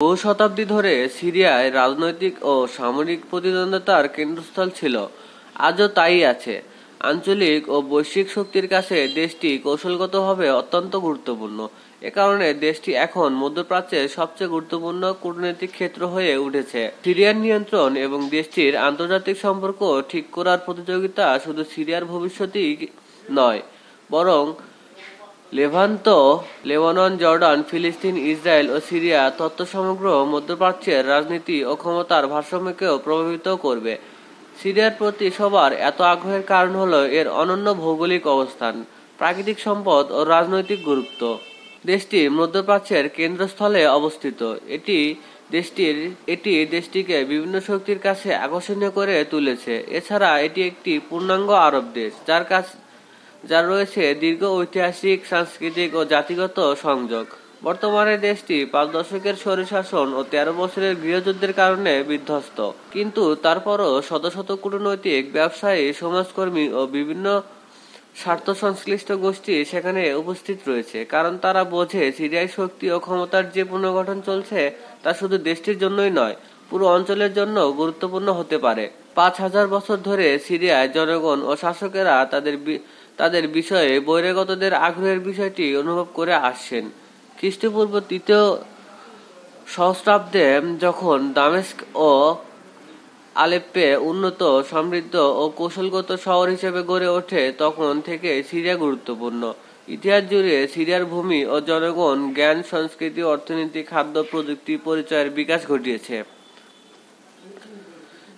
বহু শতাব্দী ধরে সিরিয়ায় রাজনৈতিক ও সামরিক প্রতিদ্বন্দ্বিতার কেন্দ্রস্থল ছিল, আজও তাই আছে। আঞ্চলিক ও বৈশ্বিক শক্তির কাছে দেশটি কৌশলগতভাবে অত্যন্ত গুরুত্বপূর্ণ। এ কারণে দেশটি এখন মধ্যপ্রাচ্যের সবচেয়ে গুরুত্বপূর্ণ কূটনৈতিক ক্ষেত্র হয়ে উঠেছে। সিরিয়ার নিয়ন্ত্রণ এবং দেশটির আন্তর্জাতিক সম্পর্ক ঠিক করার প্রতিযোগিতা শুধু সিরিয়ার ভবিষ্যতই নয়, বরং লেভান্ত, লেবানন, জর্ডান, ফিলিস্তিন, ইসরায়েল ও সিরিয়া তথ্য সমগ্র মধ্যপ্রাচ্যের রাজনীতি ও ক্ষমতার ভারসাম্যকেও প্রভাবিত করবে। সিরিয়ার প্রতি সবার এত আগ্রহের কারণ হলো এর অনন্য ভৌগোলিক অবস্থান, প্রাকৃতিক সম্পদ ও রাজনৈতিক গুরুত্ব। দেশটি মধ্যপ্রাচ্যের কেন্দ্রস্থলে অবস্থিত। এটি দেশটিকে বিভিন্ন শক্তির কাছে আকর্ষণীয় করে তুলেছে। এছাড়া এটি একটি পূর্ণাঙ্গ আরব দেশ, যার রয়েছে দীর্ঘ ঐতিহাসিক, সাংস্কৃতিক ও জাতিগত সংযোগ। বর্তমানে দেশটি 5 দশকের স্বৈরশাসন ও 13 বছরের গৃহযুদ্ধের কারণে বিধ্বস্ত। কিন্তু তারপরও শত শত কূটনৈতিক, ব্যবসায়ী, সমাজকর্মী ও বিভিন্ন স্বার্থ সংশ্লিষ্ট গোষ্ঠী সেখানে উপস্থিত রয়েছে, কারণ তারা বোঝে সিরিয়ায় শক্তি ও ক্ষমতার যে পুনর্গঠন চলছে তা শুধু দেশটির জন্যই নয়, পুরো অঞ্চলের জন্য গুরুত্বপূর্ণ হতে পারে। 5000 বছর ধরে সিরিয়ায় জনগণ ও শাসকেরা তাদের বিষয়ে বহিরাগতদের আগ্রহের বিষয়টি অনুভব করে আসছেন। খ্রিস্টপূর্ব 3য় সহস্রাব্দে যখন দামেস্ক ও আলেপ্পো উন্নত, সমৃদ্ধ ও কৌশলগত শহর হিসেবে গড়ে ওঠে, তখন থেকে সিরিয়া গুরুত্বপূর্ণ। ইতিহাস জুড়ে সিরিয়ার ভূমি ও জনগণ জ্ঞান, সংস্কৃতি, অর্থনীতি, খাদ্য, প্রযুক্তি, পরিচয়ের বিকাশ ঘটিয়েছে।